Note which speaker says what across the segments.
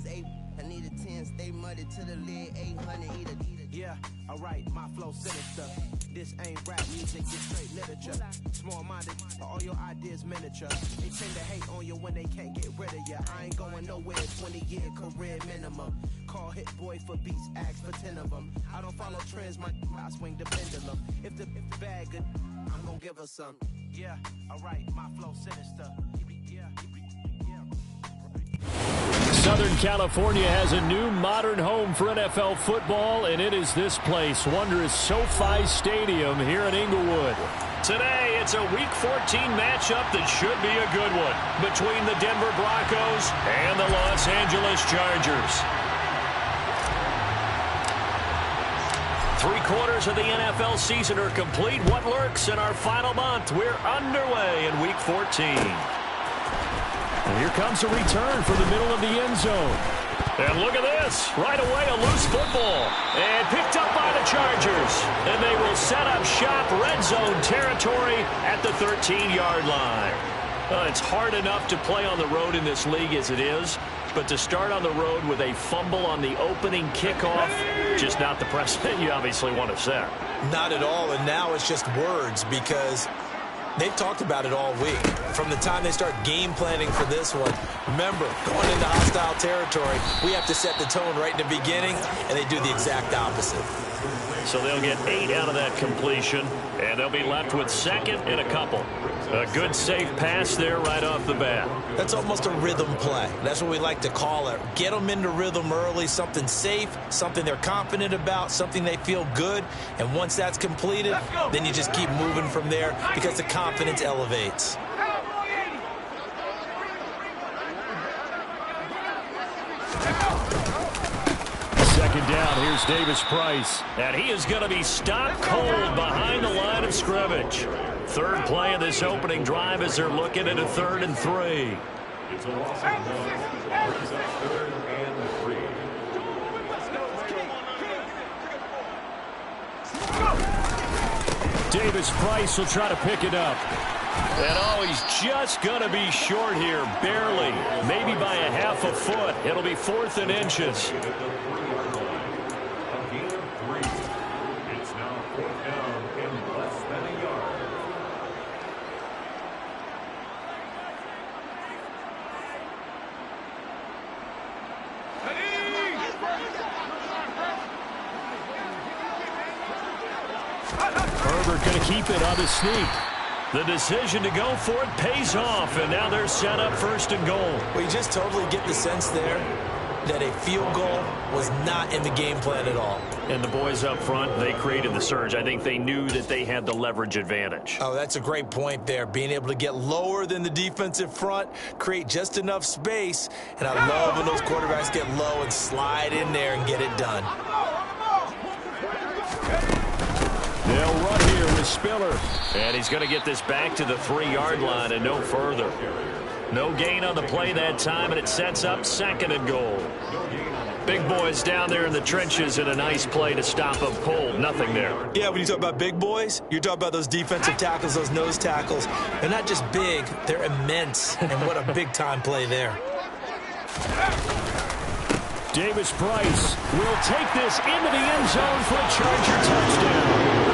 Speaker 1: I need a 10, stay muddy to the lid, 800, eat a. Yeah, alright, my flow sinister. This ain't rap music, it's straight literature. Small-minded, all your ideas miniature. They tend to hate on you when they can't get rid of you. I ain't going nowhere, 20-year career minimum. Call Hit Boy for beats, ask for 10 of them. I don't follow trends, I swing the pendulum. If the bag good, I'm gonna give her some. Yeah, alright, my flow sinister.
Speaker 2: Southern California has a new modern home for NFL football, and it is this place, wondrous SoFi Stadium here in Inglewood. Today, it's a Week 14 matchup that should be a good one between the Denver Broncos and the Los Angeles Chargers. 3/4 of the NFL season are complete. What lurks in our final month? We're underway in Week 14. And here comes a return for the middle of the end zone. And look at this. Right away, a loose football. And picked up by the Chargers. And they will set up shop, red zone territory at the 13-yard line. It's hard enough to play on the road in this league as it is. But to start on the road with a fumble on the opening kickoff, just not the precedent you obviously want to set.
Speaker 3: Not at all, and now it's just words because they've talked about it all week. From the time they start game planning for this one, remember, going into hostile territory, we have to set the tone right in the beginning, and they do the exact opposite.
Speaker 2: So they'll get 8 out of that completion, and they'll be left with second and a couple. A good, safe pass there right off the bat.
Speaker 3: That's almost a rhythm play. That's what we like to call it. Get them into rhythm early, something safe, something they're confident about, something they feel good. And once that's completed, then you just keep moving from there because the confidence elevates.
Speaker 2: Second down, here's Davis Price. And he is going to be stopped cold behind the line of scrimmage. Third play of this opening drive as they're looking at a 3rd and 3. Davis Price will try to pick it up. And he's just going to be short here, barely. Maybe by a half a foot. It'll be 4th and inches. Herbert going to keep it on the sneak. The decision to go for it pays off, and now they're set up 1st and goal.
Speaker 3: Well, you just totally get the sense there that a field goal was not in the game plan at all.
Speaker 2: And the boys up front, they created the surge. I think they knew that they had the leverage advantage.
Speaker 3: Oh, that's a great point there. Being able to get lower than the defensive front, create just enough space. And I love when those quarterbacks get low and slide in there and get it done.
Speaker 2: They'll run here with Spiller. And he's going to get this back to the 3-yard line and no further. No gain on the play that time, and it sets up 2nd and goal. Big boys down there in the trenches in a nice play to stop them cold. Nothing there.
Speaker 3: Yeah, when you talk about big boys, you're talking about those defensive tackles, those nose tackles. They're not just big, they're immense. And what a big-time play there.
Speaker 2: Davis Price will take this into the end zone for a Charger touchdown.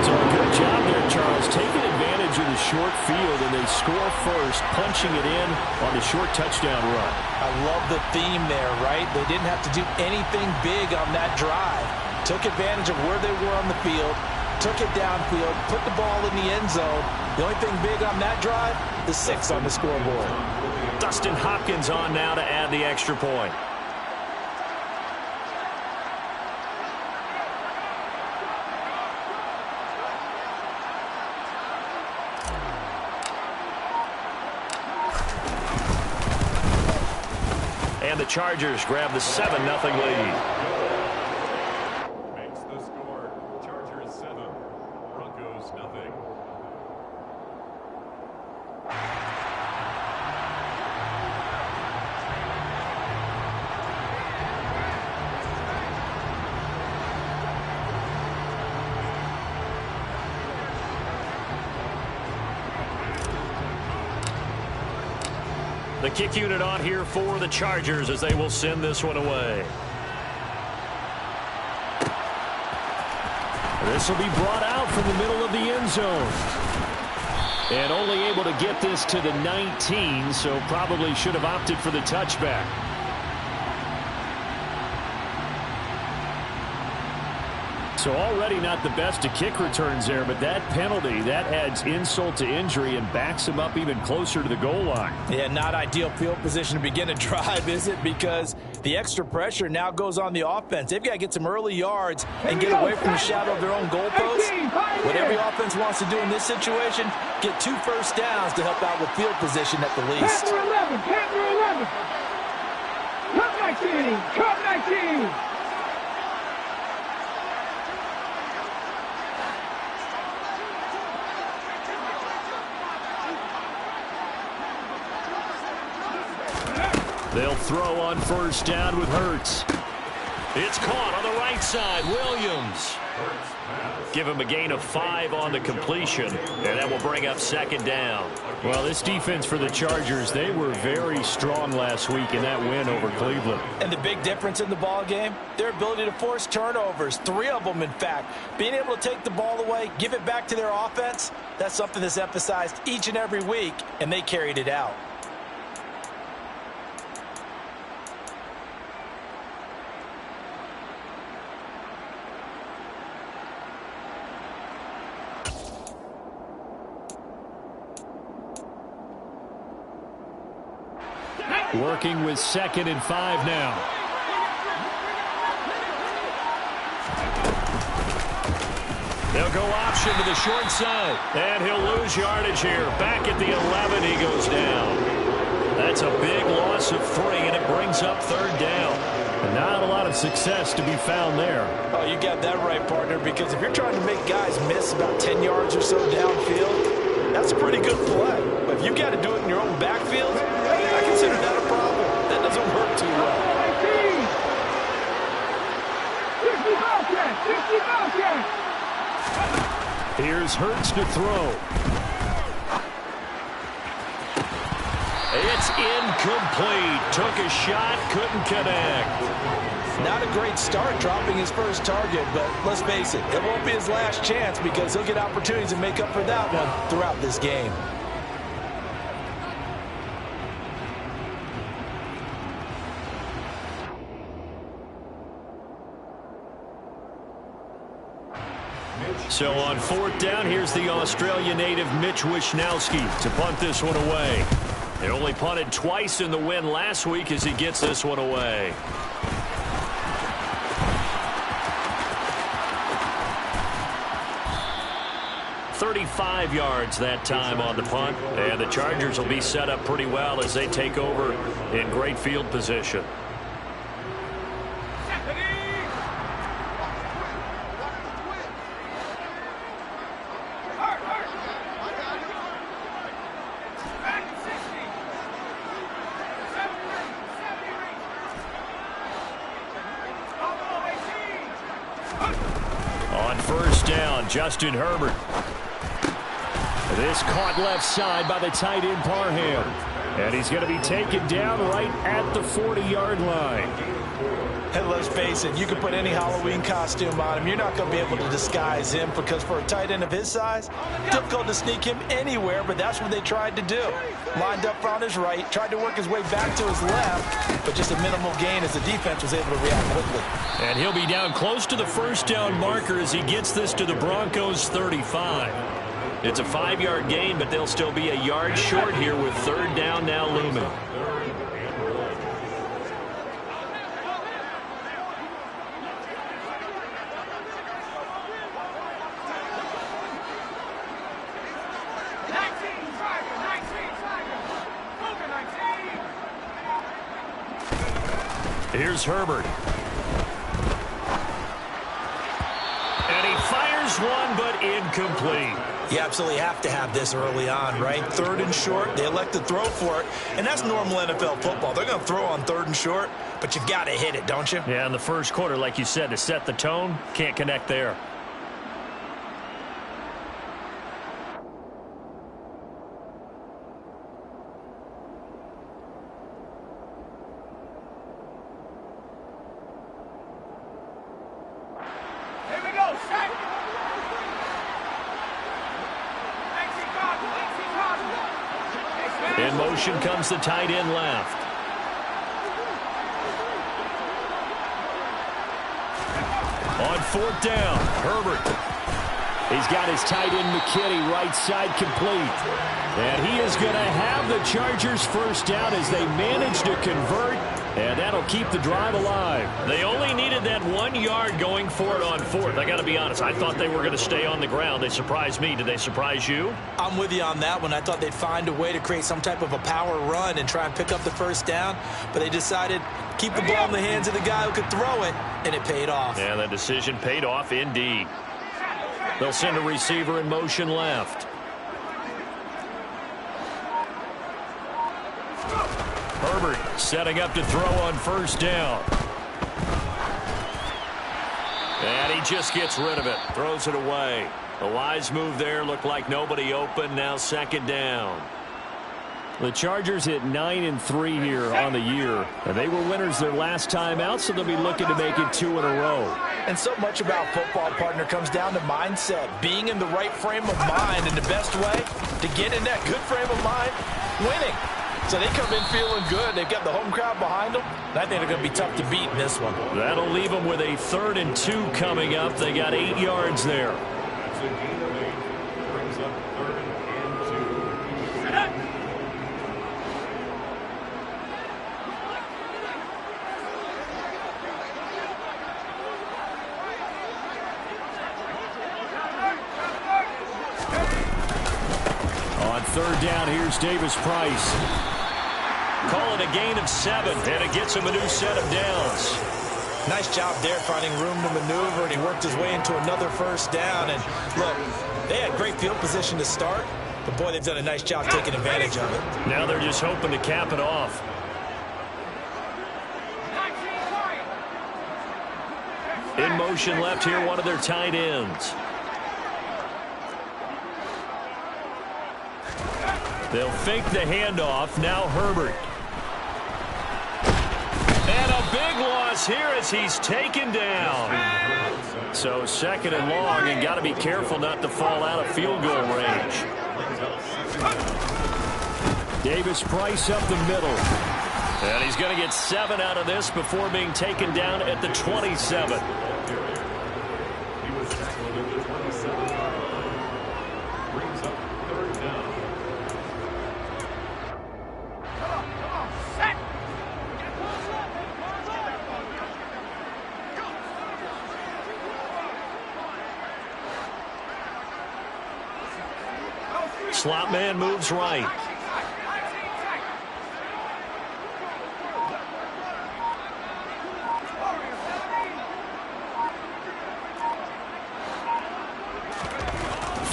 Speaker 2: So a good job there, Charles, taking advantage of the short field, and they score first, punching it in on the short touchdown run.
Speaker 3: I love the theme there, right? They didn't have to do anything big on that drive. Took advantage of where they were on the field, took it downfield, put the ball in the end zone. The only thing big on that drive, the 6 on the scoreboard.
Speaker 2: Dustin Hopkins on now to add the extra point. And the Chargers grab the 7-0 lead.
Speaker 4: Makes the score. Chargers 7, Broncos 0.
Speaker 2: The kick unit on here for the Chargers as they will send this one away. This will be brought out from the middle of the end zone. And only able to get this to the 19, so probably should have opted for the touchback. So already not the best of kick returns there, but that penalty, that adds insult to injury and backs him up even closer to the goal line.
Speaker 3: Yeah, not ideal field position to begin a drive, is it? Because the extra pressure now goes on the offense. They've got to get some early yards and get away from the shadow of their own goalposts. What every offense wants to do in this situation, get 2 first downs to help out with field position at the least.
Speaker 5: 10 11. Cut 19.
Speaker 2: They'll throw on first down with Hurts. It's caught on the right side. Williams. Give him a gain of 5 on the completion, and that will bring up second down.
Speaker 6: Well, this defense for the Chargers, they were very strong last week in that win over Cleveland.
Speaker 3: And the big difference in the ball game, their ability to force turnovers, 3 of them, in fact. Being able to take the ball away, give it back to their offense, that's something that's emphasized each and every week, and they carried it out.
Speaker 6: Working with 2nd and 5 now.
Speaker 2: They'll go option to the short side. And he'll lose yardage here. Back at the 11, he goes down. That's a big loss of 3, and it brings up 3rd down.
Speaker 6: Not a lot of success to be found there.
Speaker 3: Oh, you got that right, partner, because if you're trying to make guys miss about 10 yards or so downfield, that's a pretty good play. But if you got to do it in your own backfield, I consider that a problem. That doesn't work too well.
Speaker 5: 50
Speaker 6: Here's Hurts to throw.
Speaker 2: It's incomplete. Took a shot, couldn't connect.
Speaker 3: Not a great start dropping his first target, but let's face it, it won't be his last chance because he'll get opportunities to make up for that one throughout this game.
Speaker 2: So on 4th down, here's the Australia native Mitch Wishnowski to punt this one away. He only punted twice in the win last week as he gets this one away. "35 yards that time on the punt, and the Chargers will be set up pretty well as they take over in great field position. On first down, Justin Herbert. This caught left side by the tight end Parham. And he's going to be taken down right at the 40-yard line.
Speaker 3: And let's face it, you can put any Halloween costume on him. You're not going to be able to disguise him because for a tight end of his size, difficult to sneak him anywhere, but that's what they tried to do. Lined up on his right, tried to work his way back to his left, but just a minimal gain as the defense was able to react quickly.
Speaker 2: And he'll be down close to the first down marker as he gets this to the Broncos' 35. It's a 5-yard gain, but they'll still be a yard short here with 3rd down now looming. Here's Herbert. And he fires one, but incomplete.
Speaker 3: You absolutely have to have this early on, right? 3rd and short, they elect to throw for it, and that's normal NFL football. They're going to throw on 3rd and short, but you've got to hit it, don't you?
Speaker 2: Yeah, in the first quarter, like you said, to set the tone, can't connect there. motion comes the tight end left. On 4th down, Herbert. He's got his tight end McKinney right side complete. And he is going to have the Chargers first down as they manage to convert. And that'll keep the drive alive.
Speaker 6: They only needed that 1 yard going for it on 4th. I got to be honest, I thought they were going to stay on the ground. They surprised me. Did they surprise you?
Speaker 3: I'm with you on that one. I thought they'd find a way to create some type of a power run and try and pick up the first down. But they decided keep the ball in the hands of the guy who could throw it, and it paid off.
Speaker 6: Yeah, that decision paid off indeed.
Speaker 2: They'll send a receiver in motion left. Herbert setting up to throw on 1st down. And he just gets rid of it. Throws it away. A wise move there. Looked like nobody open. Now 2nd down. The Chargers hit 9-3 here on the year. And they were winners their last time out, so they'll be looking to make it 2 in a row.
Speaker 3: And so much about football, partner, comes down to mindset. Being in the right frame of mind, and the best way to get in that good frame of mind, winning. So they come in feeling good. They've got the home crowd behind them. And I think they're going to be tough to beat in this one.
Speaker 2: That'll leave them with a 3rd and 2 coming up. They got 8 yards there.
Speaker 4: That's a gain of 8. Brings up 3rd and 2.
Speaker 2: On 3rd down, here's Davis Price.
Speaker 6: Call it a gain of 7, and it gets him a new set of downs.
Speaker 3: Nice job there finding room to maneuver, and he worked his way into another 1st down. And look, they had great field position to start, but boy, they've done a nice job taking advantage of it.
Speaker 6: Now they're just hoping to cap it off.
Speaker 2: In motion left here, one of their tight ends. They'll fake the handoff. Now Herbert. And a big loss here as he's taken down. So 2nd and long, and got to be careful not to fall out of field goal range. Davis Price up the middle.
Speaker 6: And he's going to get 7 out of this before being taken down at the 27.
Speaker 4: He was tackled at the 27. Brings up 3rd down.
Speaker 2: Slot man moves right.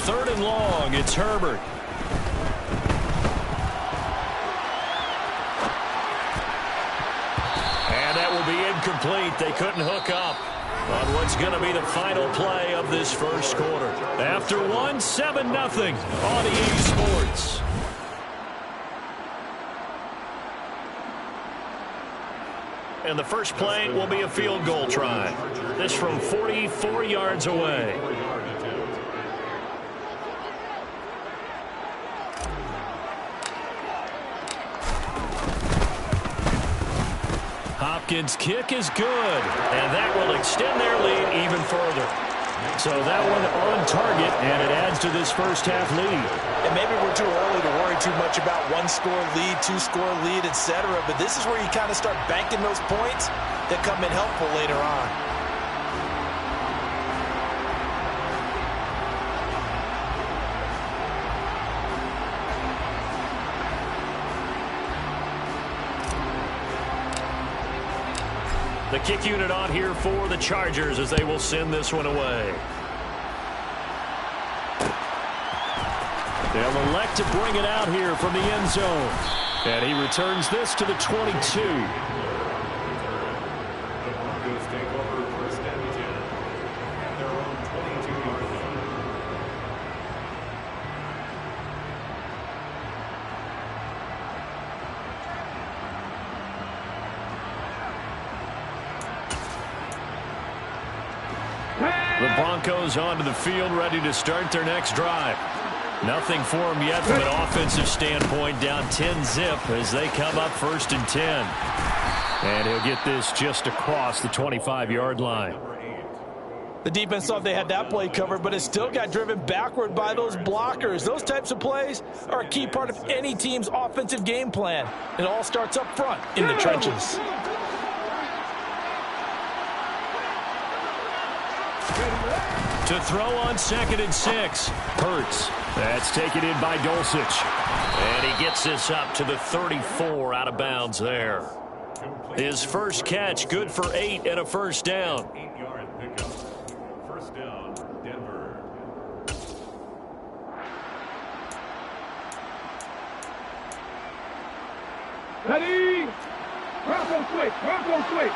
Speaker 2: Third and long, it's Herbert. And that will be incomplete. They couldn't hook up on what's going to be the final play of this first quarter. After 7-0 on EA Sports. And the first play will be a field goal try. This from 44 yards away. Hopkins' kick is good, and that will extend their lead even further. So that one on target, and it adds to this first half lead.
Speaker 3: And maybe we're too early to worry too much about 1-score lead, 2-score lead, etc. But this is where you kind of start banking those points that come in helpful later on.
Speaker 2: The kick unit on here for the Chargers as they will send this one away. They'll elect to bring it out here from the end zone. And he returns this to the 22.
Speaker 4: The Broncos take over 1st and 10 at their own 22-yard line.
Speaker 2: The Broncos onto the field, ready to start their next drive. Nothing for him yet from an offensive standpoint, down 10-zip as they come up 1st and 10. And he'll get this just across the 25-yard line.
Speaker 3: The defense thought they had that play covered, but it still got driven backward by those blockers. Those types of plays are a key part of any team's offensive game plan. It all starts up front in the trenches.
Speaker 2: To throw on 2nd and 6. Hurts. That's taken in by Dulcich. And he gets this up to the 34 out of bounds there. His first catch, good for 8 and a first down.
Speaker 4: 8-yard pickup. First down, Denver.
Speaker 5: Ready? Bronco switch. Bronco switch.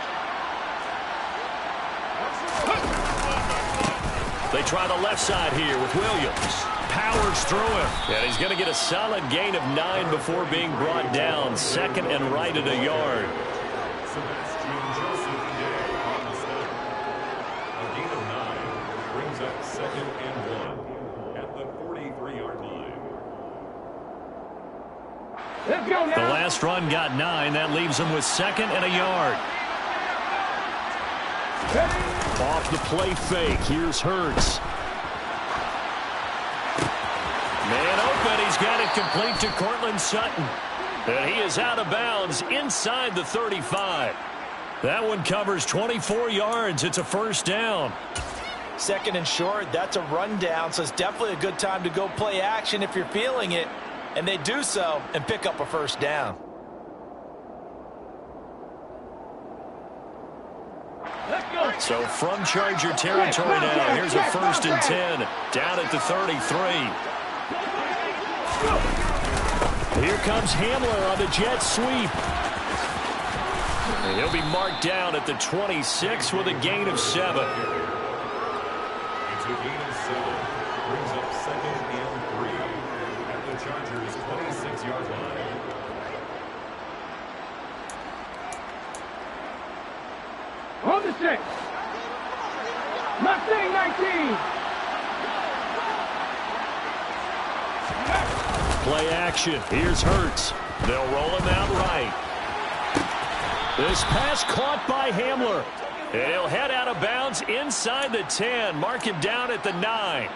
Speaker 2: They try the left side here with Williams. Powers through him. And he's going to get a solid gain of 9 before being brought down. 2nd and right at a yard.
Speaker 4: Sebastian Joseph Day on the snap. A gain of 9 brings up 2nd and 1 at the 43-yard line.
Speaker 5: Let's go now.
Speaker 2: The last run got 9. That leaves him with 2nd and a yard. Off the play fake. Here's Hurts. Man open. He's got it complete to Cortland Sutton. And he is out of bounds inside the 35. That one covers 24 yards. It's a first down.
Speaker 3: 2nd and short, that's a rundown, so it's definitely a good time to go play action if you're feeling it. And they do so and pick up a first down.
Speaker 2: So from Charger territory now, here's a 1st and 10 down at the 33. Here comes Hamler on the jet sweep. And he'll be marked down at the 26 with a gain of 7.
Speaker 4: It's a gain of 7. Brings up 2nd and 3 at the Chargers' 26-yard line.
Speaker 5: On the 6. Mustang 19.
Speaker 2: Play action. Here's Hurts. They'll roll him out right. This pass caught by Hamler. And he'll head out of bounds inside the 10. Mark him down at the 9.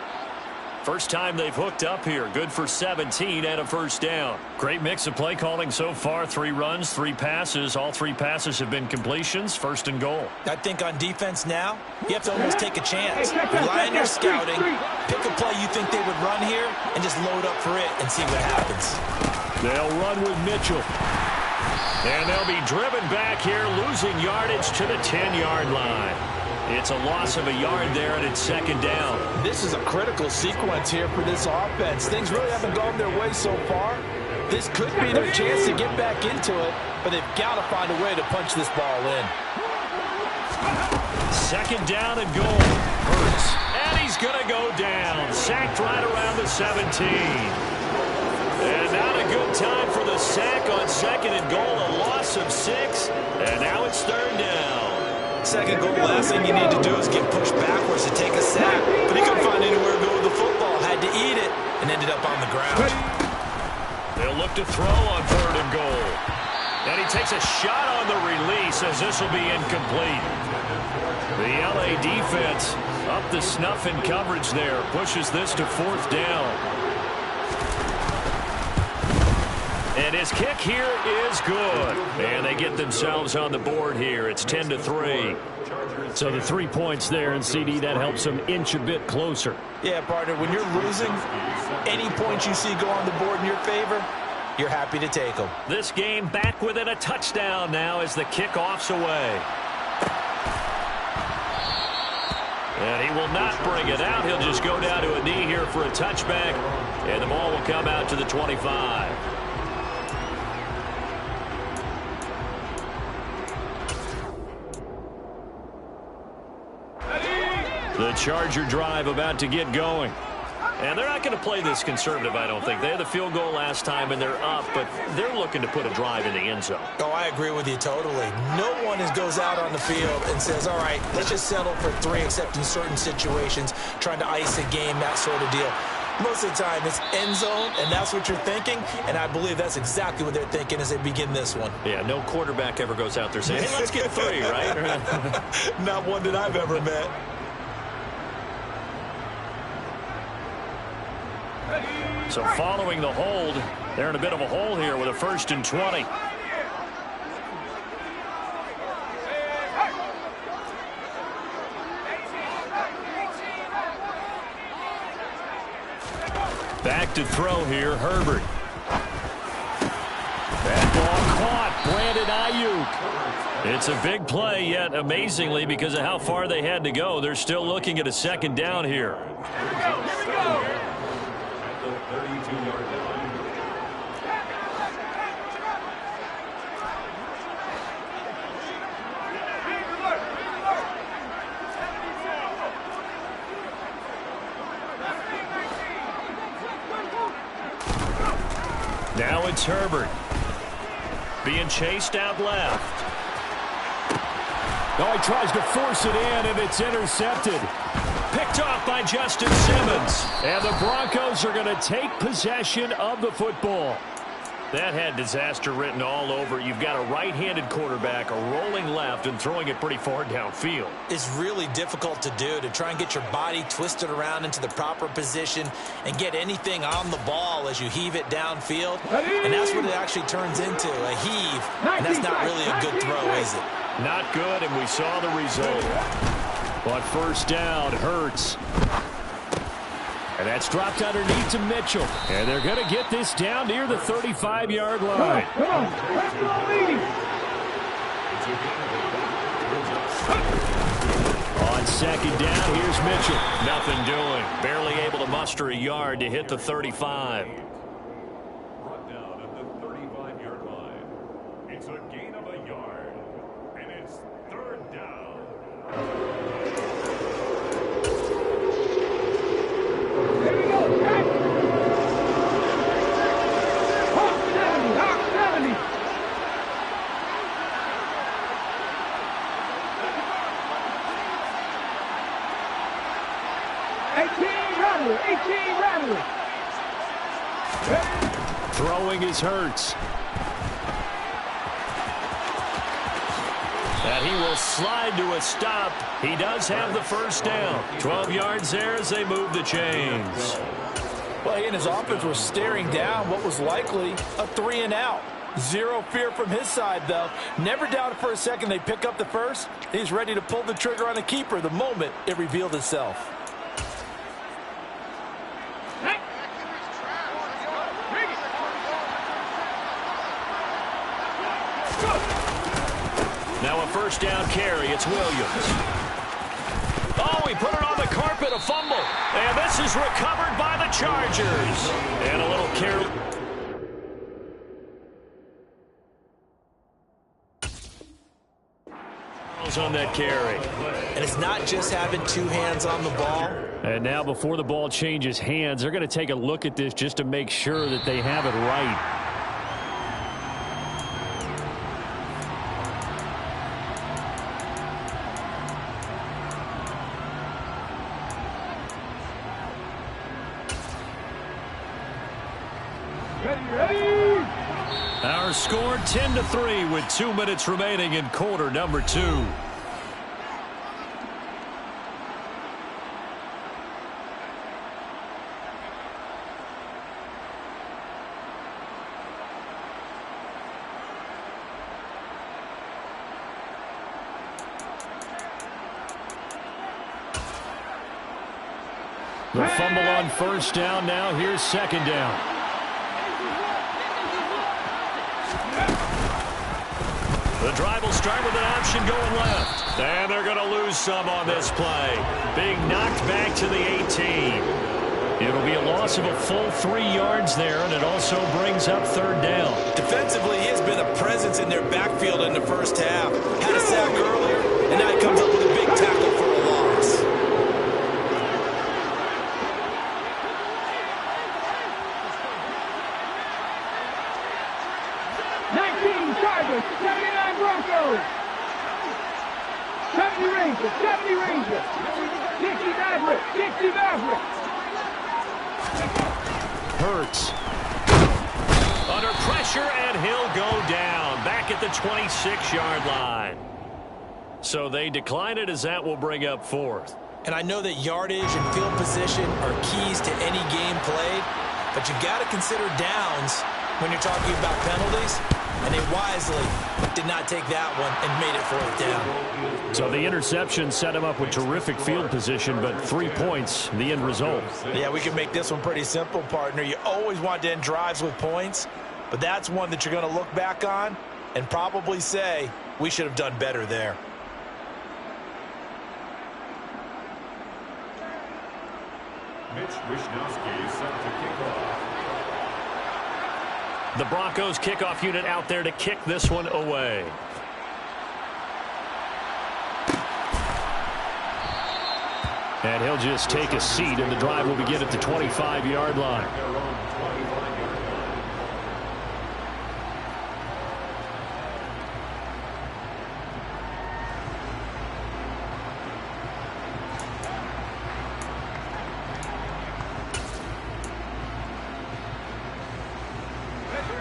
Speaker 2: First time they've hooked up here. Good for 17 and a first down. Great mix of play calling so far. 3 runs, 3 passes. All 3 passes have been completions. 1st and goal.
Speaker 3: I think on defense now, you have to almost take a chance. Rely on your scouting. Pick a play you think they would run here and just load up for it and see what happens.
Speaker 2: They'll run with Mitchell. And they'll be driven back here, losing yardage to the 10-yard line. It's a loss of a yard there, and it's 2nd down.
Speaker 3: This is a critical sequence here for this offense. Things really haven't gone their way so far. This could be their chance to get back into it, but they've got to find a way to punch this ball in.
Speaker 2: 2nd down and goal. Hurts. And he's going to go down. Sacked right around the 17. And not a good time for the sack on 2nd and goal. A loss of 6. And now it's 3rd down.
Speaker 3: 2nd goal, last thing you need to do is get pushed backwards to take a sack. But he couldn't find anywhere to go with the football. Had to eat it and ended up on the ground.
Speaker 2: They'll look to throw on 3rd and goal. And he takes a shot on the release as this will be incomplete. The LA defense up the snuff in coverage there. Pushes this to 4th down. And his kick here is good. And they get themselves on the board here. It's 10-3. So the 3 points there, and CD, that helps them inch a bit closer.
Speaker 3: Yeah, partner, when you're losing, any points you see go on the board in your favor, you're happy to take them.
Speaker 2: This game back within a touchdown now as the kickoff's away. And he will not bring it out. He'll just go down to a knee here for a touchback. And the ball will come out to the 25. The Charger drive about to get going. And they're not going to play this conservative, I don't think. They had the field goal last time, and they're up, but they're looking to put a drive in the end zone.
Speaker 3: Oh, I agree with you totally. No one goes out on the field and says, all right, let's just settle for 3, except in certain situations, trying to ice a game, that sort of deal. Most of the time, it's end zone, and that's what you're thinking, and I believe that's exactly what they're thinking as they begin this one.
Speaker 6: Yeah, no quarterback ever goes out there saying, hey, let's get 3, right?
Speaker 3: Not one that I've ever met.
Speaker 6: So following the hold, they're in a bit of a hole here with a 1st and 20. Back to throw here, Herbert. That ball caught, Brandon Ayuk. It's a big play, yet amazingly, because of how far they had to go, they're still looking at a 2nd down here.
Speaker 4: Here we go. At the 32-yard line.
Speaker 6: Now it's Herbert. Being chased out left.
Speaker 2: Oh, he tries to force it in, and it's intercepted.
Speaker 6: Picked off by Justin Simmons.
Speaker 2: And the Broncos are going to take possession of the football.
Speaker 6: That had disaster written all over it. You've got a right-handed quarterback, a rolling left, and throwing it pretty far downfield.
Speaker 3: It's really difficult to do, to try and get your body twisted around into the proper position and get anything on the ball as you heave it downfield. And that's what it actually turns into, a heave. And that's not really a good throw, is it?
Speaker 6: Not good, and we saw the result.
Speaker 2: But 1st down hurts. And that's dropped underneath to Mitchell. And they're going to get this down near the 35-yard line.
Speaker 5: Come on.
Speaker 2: On 2nd down, here's Mitchell.
Speaker 6: Nothing doing. Barely able to muster a yard to hit the 35.
Speaker 4: Brought down at the 35-yard line. It's a gain of a yard. And it's 3rd down.
Speaker 5: Here we go. Back. Hawk 70. Hawk 70. Rattler.
Speaker 2: Throwing is Hurts.
Speaker 6: And he will slide to a stop. He does have the 1st down. 12 yards there as they move the chains.
Speaker 3: Well, he and his offense were staring down what was likely a 3-and-out. Zero fear from his side, though. Never doubted for a second they pick up the 1st. He's ready to pull the trigger on a keeper the moment it revealed itself.
Speaker 6: Now a 1st down carry. It's Williams. Oh, he put it on the carpet, a fumble. And this is recovered by the Chargers. And a little carry. On that carry.
Speaker 3: And it's not just having 2 hands on the ball.
Speaker 2: And now before the ball changes hands, they're going to take a look at this just to make sure that they have it right. Our score 10-3 with 2 minutes remaining in quarter number 2. The fumble on 1st down. Now here's 2nd down.
Speaker 6: The drive will start with an option going left. And they're going to lose some on this play. Being knocked back to the 18. It'll be a loss of a full 3 yards there, and it also brings up 3rd down.
Speaker 3: Defensively, he has been a presence in their backfield in the 1st half. Had a sack earlier, and now he comes up with a big tackle for a loss.
Speaker 5: Chargers, 79 Broncos. 70 Rangers, 60 Mavericks.
Speaker 2: Hurts. Under pressure, and he'll go down. Back at the 26-yard line. So they decline it, as that will bring up fourth.
Speaker 3: And I know that yardage and field position are keys to any game played, but you got to consider downs when you're talking about penalties, and they wisely did not take that one and made it fourth down.
Speaker 2: So the interception set him up with terrific field position, but 3 points, the end result.
Speaker 3: Yeah, we can make this one pretty simple, partner. You always want to end drives with points, but that's one that you're going to look back on and probably say, we should have done better there.
Speaker 4: Mitch Wishnowsky set to kick off.
Speaker 2: The Broncos kickoff unit out there to kick this one away. And he'll just take a seat, and the drive will begin at the 25-yard line.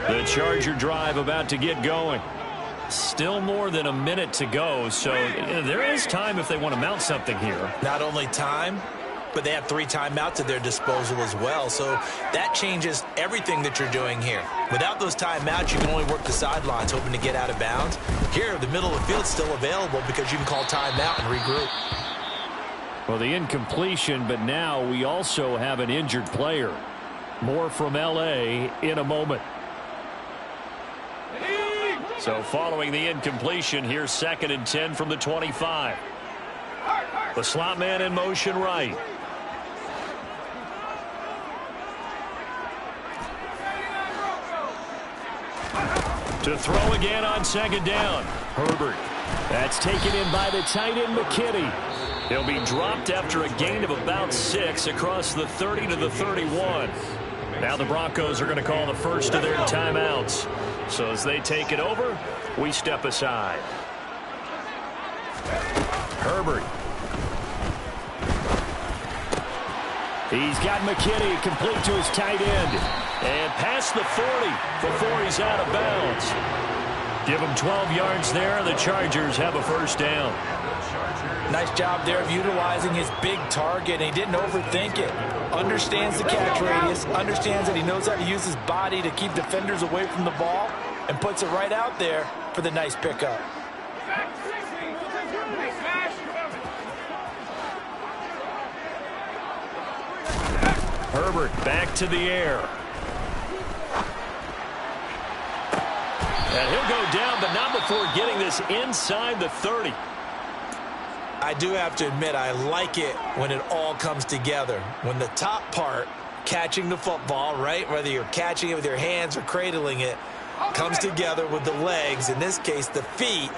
Speaker 2: The Charger drive about to get going. Still more than a minute to go, so there is time if they want to mount something here.
Speaker 3: Not only time, but they have 3 timeouts at their disposal as well, so that changes everything that you're doing here. Without those timeouts, you can only work the sidelines, hoping to get out of bounds. Here, the middle of the field's still available because you can call timeout and regroup.
Speaker 2: Well, the incompletion, but now we also have an injured player. More from L.A. in a moment. So following the incompletion, here's 2nd and 10 from the 25. The slot man in motion right. To throw again on 2nd down. Herbert. That's taken in by the tight end, McKinney. He'll be dropped after a gain of about 6 across the 30 to the 31. Now the Broncos are going to call the first of their timeouts. So as they take it over, we step aside. Herbert. He's got McKinney complete to his tight end. And past the 40 before he's out of bounds. Give him 12 yards there. The Chargers have a first down.
Speaker 3: Nice job there of utilizing his big target. He didn't overthink it. Understands the catch radius. Understands that he knows how to use his body to keep defenders away from the ball. And puts it right out there for the nice pickup.
Speaker 2: Herbert back to the air. And he'll go down, but not before getting this inside the 30.
Speaker 3: I do have to admit, I like it when it all comes together. When the top part, catching the football, right, whether you're catching it with your hands or cradling it, comes together with the legs, in this case the feet,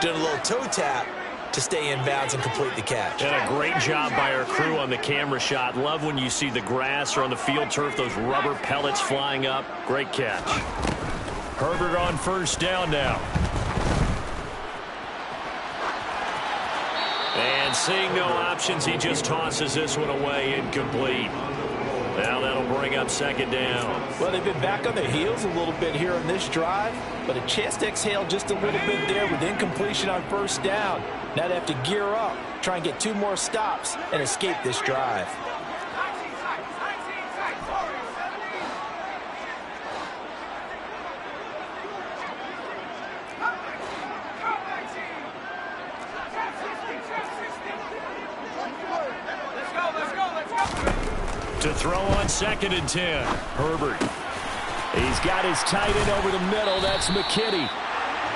Speaker 3: did a little toe tap to stay in bounds and complete the catch.
Speaker 2: And a great job by our crew on the camera shot. Love when you see the grass or on the field turf, those rubber pellets flying up. Great catch. Herbert on first down now. And seeing no options, he just tosses this one away, incomplete. Now that'll bring up 2nd down.
Speaker 3: Well, they've been back on their heels a little bit here on this drive, but a chance to exhale just a little bit there with incompletion on first down. Now they have to gear up, try and get 2 more stops and escape this drive.
Speaker 2: To throw on 2nd and 10. Herbert. He's got his tight end over the middle. That's McKinney.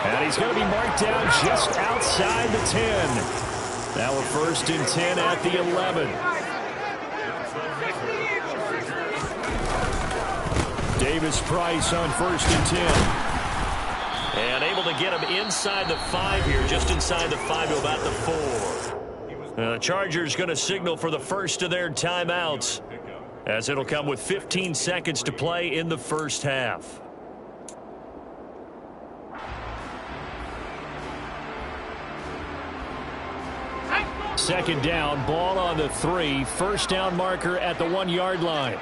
Speaker 2: And he's going to be marked down just outside the 10. Now a 1st and 10 at the 11. Davis Price on 1st and 10. And able to get him inside the 5 here, just inside the 5 to about the 4. The Chargers going to signal for the first of their timeouts, as it'll come with 15 seconds to play in the first half. Second down, ball on the 3, first down marker at the 1-yard line.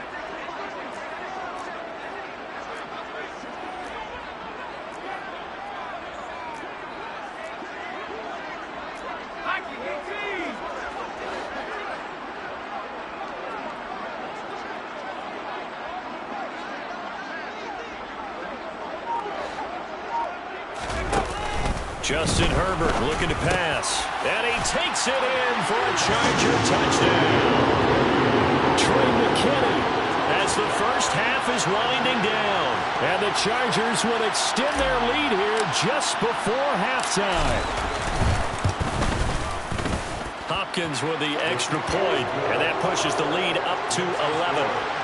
Speaker 2: Justin Herbert looking to pass. And he takes it in for a Charger touchdown. Trey McKinney as the first half is winding down. And the Chargers will extend their lead here just before halftime. Hopkins with the extra point, and that pushes the lead up to 11.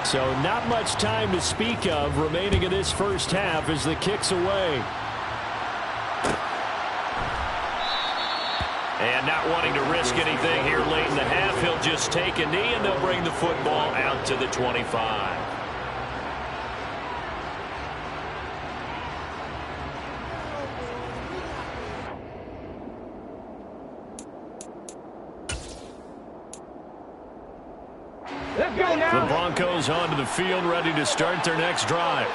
Speaker 2: So not much time to speak of remaining in this first half as the kick's away. And not wanting to risk anything here late in the half, he'll just take a knee and they'll bring the football out to the 25.
Speaker 5: Let's go now.
Speaker 2: The Broncos onto the field, ready to start their next drive.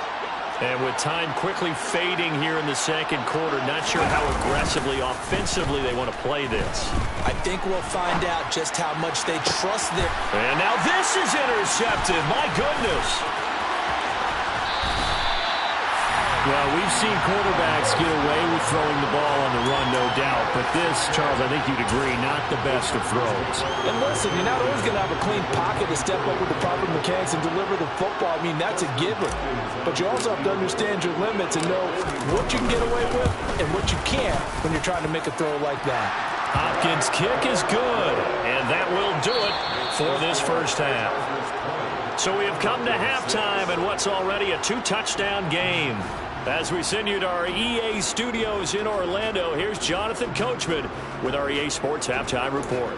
Speaker 2: And with time quickly fading here in the second quarter, not sure how aggressively, offensively they want to play this.
Speaker 3: I think we'll find out just how much they trust their...
Speaker 2: And now this is intercepted. My goodness. Well, we've seen quarterbacks get away with throwing the ball on the run, no doubt. But this, Charles, I think you'd agree, not the best of throws.
Speaker 3: And listen, you're not always going to have a clean pocket to step up with the proper mechanics and deliver the football. I mean, that's a given. But you also have to understand your limits and know what you can get away with and what you can't when you're trying to make a throw like that.
Speaker 2: Hopkins' kick is good, and that will do it for this first half. So we have come to halftime in what's already a 2-touchdown game. As we send you to our EA studios in Orlando, here's Jonathan Coachman with our EA Sports Halftime Report.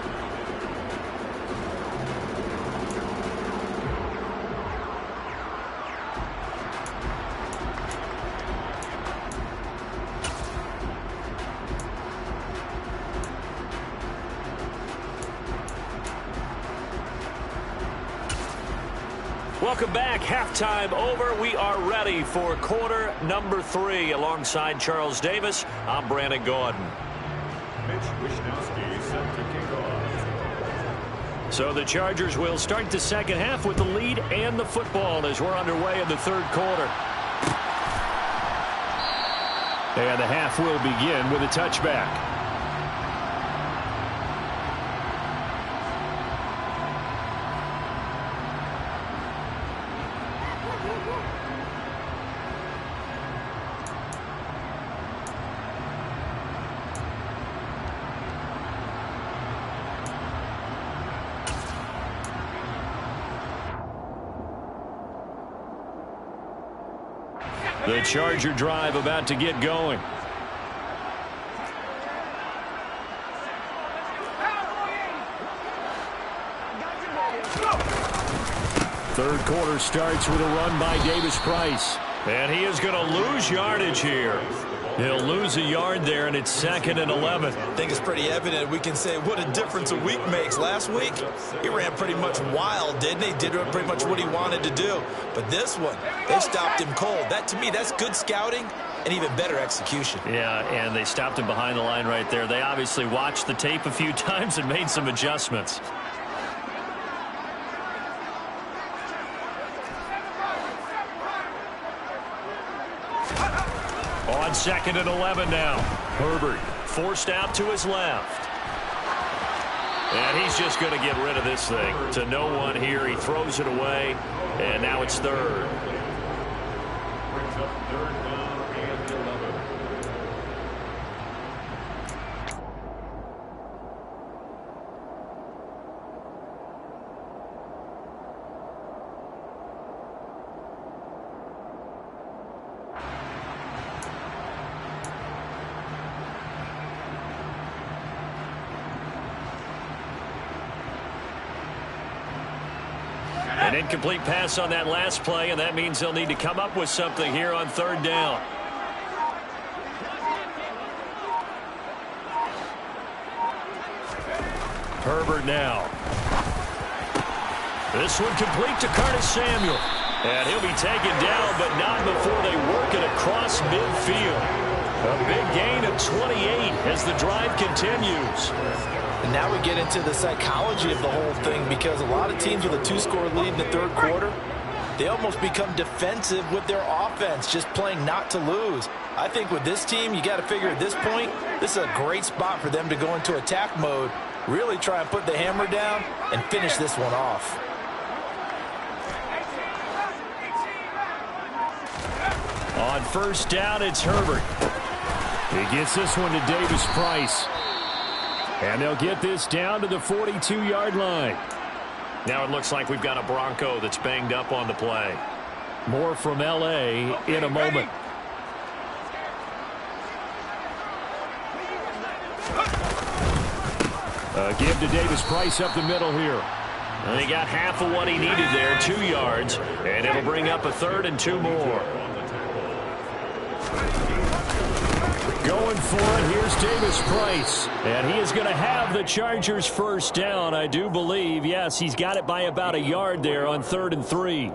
Speaker 2: Welcome back. Halftime over. We are ready for quarter number 3. Alongside Charles Davis, I'm Brandon Gordon.
Speaker 4: Mitch Wishnowsky set to kick off.
Speaker 2: So the Chargers will start the second half with the lead and the football as we're underway in the third quarter. And the half will begin with a touchback. The Charger drive about to get going. Third quarter starts with a run by Davis Price. And he is going to lose yardage here. He'll lose a yard there, and it's 2nd and 11.
Speaker 3: I think it's pretty evident. We can say what a difference a week makes. Last week, he ran pretty much wild, didn't he? Did pretty much what he wanted to do. But this one, they stopped him cold. That, to me, that's good scouting and even better execution.
Speaker 2: Yeah, and they stopped him behind the line right there. They obviously watched the tape a few times and made some adjustments. On 2nd and 11 now. Herbert forced out to his left. And he's just going to get rid of this thing. To no one here. He throws it away. And now it's 3rd.
Speaker 4: Brings up 3rd down and 11.
Speaker 2: An incomplete pass on that last play, and that means they'll need to come up with something here on 3rd down. Herbert now. This one complete to Curtis Samuel. And he'll be taken down, but not before they work it across midfield. A big gain of 28 as the drive continues.
Speaker 3: And now we get into the psychology of the whole thing, because a lot of teams with a 2-score lead in the third quarter, they almost become defensive with their offense, just playing not to lose. I think with this team, you got to figure at this point, this is a great spot for them to go into attack mode, really try and put the hammer down and finish this one off.
Speaker 2: On first down, it's Herbert. He gets this one to Davis Price. And they'll get this down to the 42-yard line.
Speaker 6: Now it looks like we've got a Bronco that's banged up on the play.
Speaker 2: More from L.A. in a moment. Give to Davis Price up the middle here.
Speaker 6: And he got half of what he needed there, 2 yards. And it'll bring up a 3rd and 2 more.
Speaker 2: Going for it, here's Davis Price. And he is going to have the Chargers first down, I do believe. Yes, he's got it by about a yard there on 3rd and 3.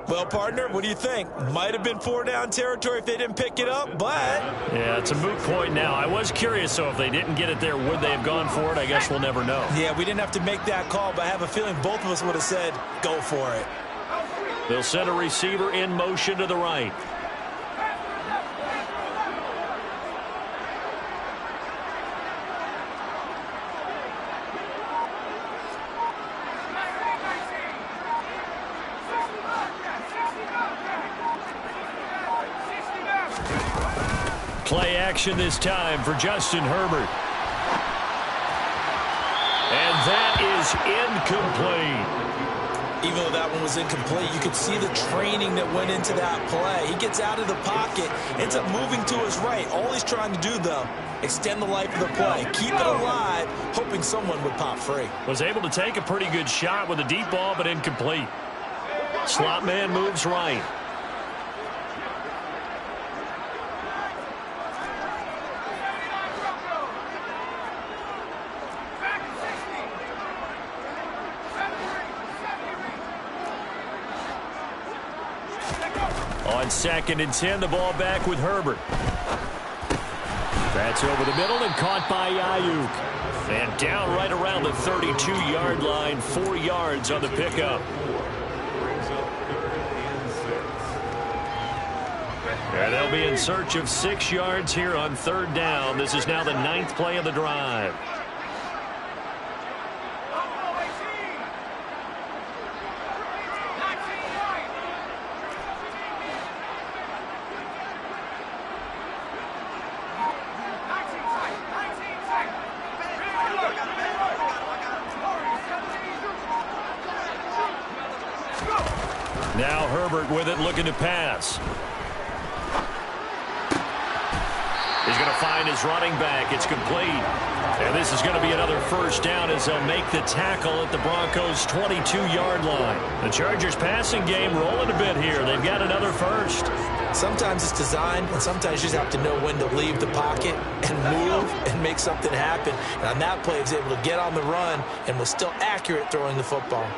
Speaker 3: Well, partner, what do you think? Might have been 4-down territory if they didn't pick it up, but...
Speaker 6: Yeah, it's a moot point now. I was curious, so if they didn't get it there, would they have gone for it? I guess we'll never know.
Speaker 3: Yeah, we didn't have to make that call, but I have a feeling both of us would have said, go for it.
Speaker 6: They'll send a receiver in motion to the right.
Speaker 2: Play action this time for Justin Herbert. And that is incomplete.
Speaker 3: Even though that one was incomplete, you could see the training that went into that play. He gets out of the pocket, ends up moving to his right. All he's trying to do, though, extend the life of the play, keep it alive, hoping someone would pop free.
Speaker 6: Was able to take a pretty good shot with a deep ball, but incomplete. Slot man moves right.
Speaker 2: On 2nd and 10, the ball back with Herbert. That's over the middle and caught by Ayuk.
Speaker 6: And down right around the 32-yard line, 4 yards on the pickup. And they'll be in search of 6 yards here on 3rd down. This is now the 9th play of the drive.
Speaker 2: Now Herbert with it, looking to pass.
Speaker 6: He's going to find his running back. It's complete.
Speaker 2: And this is going to be another first down as they'll make the tackle at the Broncos' 22-yard line. The Chargers passing game rolling a bit here. They've got another first.
Speaker 3: Sometimes it's designed, and sometimes you just have to know when to leave the pocket and move and make something happen. And on that play, he was able to get on the run and was still accurate throwing the football.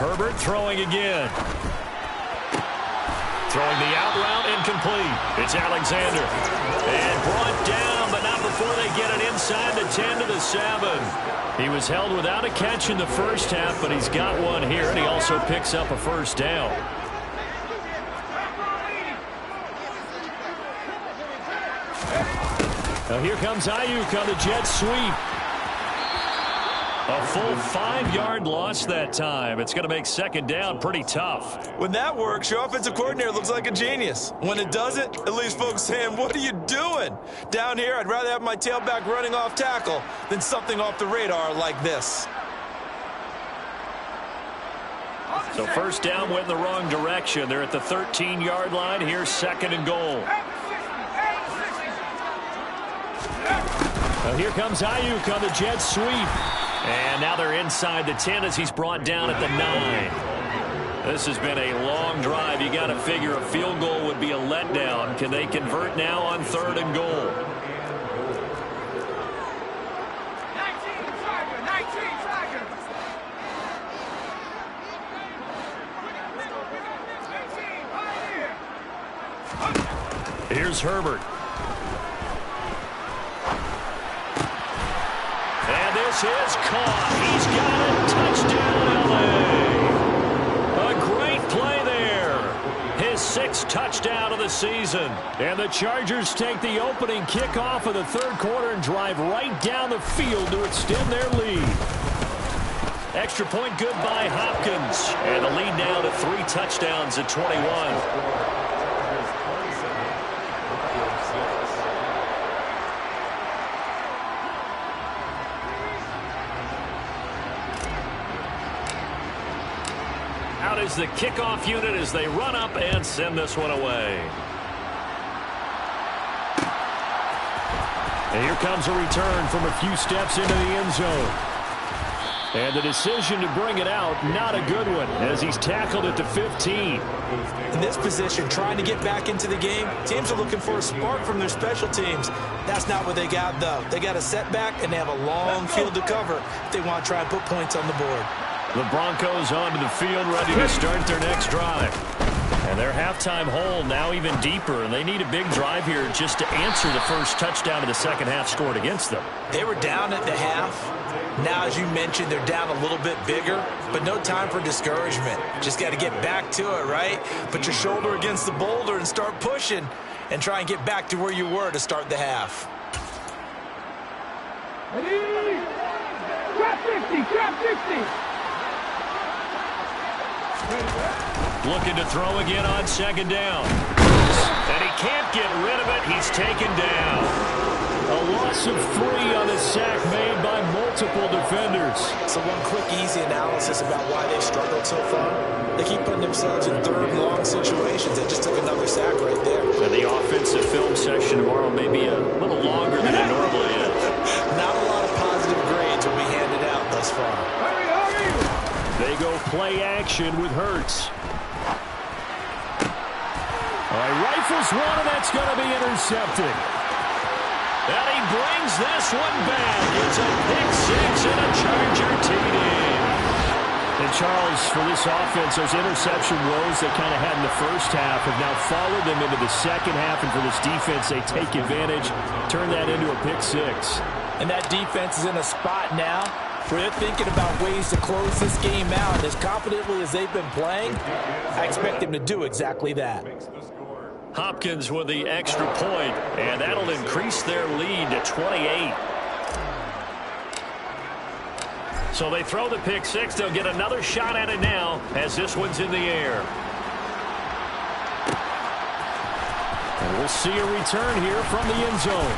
Speaker 2: Herbert throwing again.
Speaker 6: Throwing the out route, incomplete. It's Alexander. And brought down, but not before they get it inside the 10 to the 7.
Speaker 2: He was held without a catch in the first half, but he's got one here, and he also picks up a first down. Now here comes Ayuk on the jet sweep. A full 5-yard loss that time. It's going to make 2nd down pretty tough.
Speaker 3: When that works, your offensive coordinator looks like a genius. When it doesn't, it leaves folks saying, what are you doing? Down here, I'd rather have my tailback running off tackle than something off the radar like this.
Speaker 2: So first down went in the wrong direction. They're at the 13-yard line. Here's 2nd and goal. Now here comes Ayuk on the jet sweep.
Speaker 6: And now they're inside the 10 as he's brought down at the 9. This has been a long drive. You got to figure a field goal would
Speaker 2: be a letdown. Can they convert now on 3rd and goal? Here's Herbert. And this is caught. He's got it. Touchdown, L.A. A great play there. His 6th touchdown of the season. And the Chargers take the opening kickoff of the 3rd quarter and drive right down the field to extend their lead. Extra point good by Hopkins. And the lead now to 3 touchdowns at 21. Out is the kickoff unit as they run up and send this one away. And here comes a return from a few steps into the end zone. And the decision to bring it out, not a good one, as he's tackled at the 15.
Speaker 3: In this position, trying to get back into the game, teams are looking for a spark from their special teams. That's not what they got, though. They got a setback, and they have a long field to cover if they want to try and put points on the board.
Speaker 2: The Broncos onto the field, ready to start their next drive. And their halftime hole now even deeper, and they need a big drive here just to answer the first touchdown of the second half scored against them.
Speaker 3: They were down at the half. Now, as you mentioned, they're down a little bit bigger, but no time for discouragement. Just got to get back to it, right? Put your shoulder against the boulder and start pushing and try and get back to where you were to start the half.
Speaker 5: Ready? Trap 50, trap 50.
Speaker 2: Looking to throw again on 2nd down. And he can't get rid of it. He's taken down. A loss of 3 on the sack made by multiple defenders.
Speaker 3: So one quick, easy analysis about why they struggled so far. They keep putting themselves in 3rd and long situations. They just took another sack right there.
Speaker 2: And the offensive film session tomorrow may be a little longer than it normally is.
Speaker 3: Not a lot of positive grades will be handed out thus far.
Speaker 5: Hurry, hurry.
Speaker 2: They go play action with Hurts. All right, rifles one, and that's going to be intercepted. And he brings this one back. It's a pick 6 and a Charger TD. And Charles, for this offense, those interception woes they kind of had in the first half have now followed them into the second half. And for this defense, they take advantage, turn that into a pick 6.
Speaker 3: And that defense is in a spot now where they're thinking about ways to close this game out. And as confidently as they've been playing, I expect them to do exactly that.
Speaker 2: Hopkins with the extra point, and that'll increase their lead to 28. So they throw the pick 6. They'll get another shot at it now as this one's in the air. And we'll see a return here from the end zone.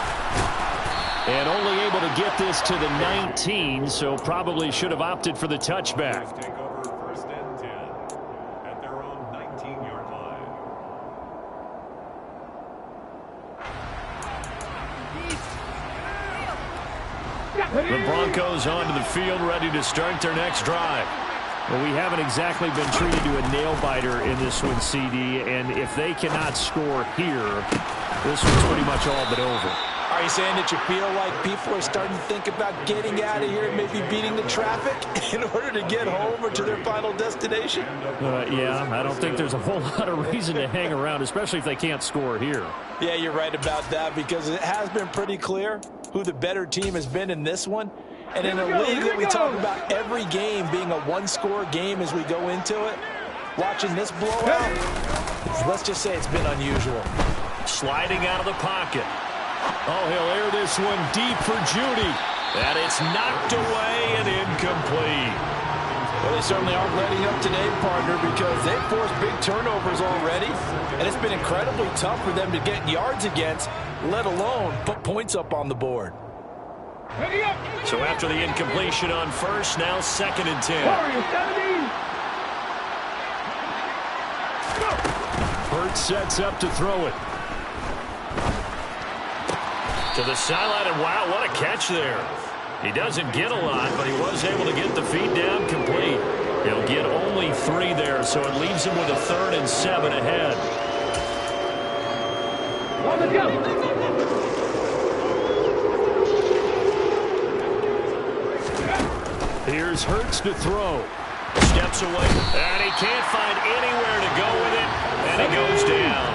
Speaker 2: And only able to get this to the 19, so probably should have opted for the touchback.
Speaker 4: Take over 1st and 10 at their own 19-yard line.
Speaker 2: The Broncos onto the field, ready to start their next drive. Well, we haven't exactly been treated to a nail-biter in this one, CD, and if they cannot score here, this one's pretty much all but over.
Speaker 3: Are you saying that you feel like people are starting to think about getting out of here and maybe beating the traffic in order to get home or to their final destination?
Speaker 2: Yeah, I don't think there's a whole lot of reason to hang around, especially if they can't score here.
Speaker 3: Yeah, you're right about that, because it has been pretty clear who the better team has been in this one. And in a league that we talk about every game being a one-score game as we go into it, watching this blowout, let's just say it's been unusual.
Speaker 2: Sliding out of the pocket. Oh, he'll air this one deep for Judy. And it's knocked away and incomplete.
Speaker 3: Well, they certainly aren't letting up today, partner, because they've forced big turnovers already. And it's been incredibly tough for them to get yards against, let alone put points up on the board.
Speaker 2: So after the incompletion on 1st, now 2nd and 10. Hurts sets up to throw it. To the sideline, and wow, what a catch there. He doesn't get a lot, but he was able to get the feet down complete. He'll get only 3 there, so it leaves him with a 3rd and 7 ahead.
Speaker 5: Let's go.
Speaker 2: Here's Hurts to throw. Steps away, and he can't find anywhere to go with it, and he goes down.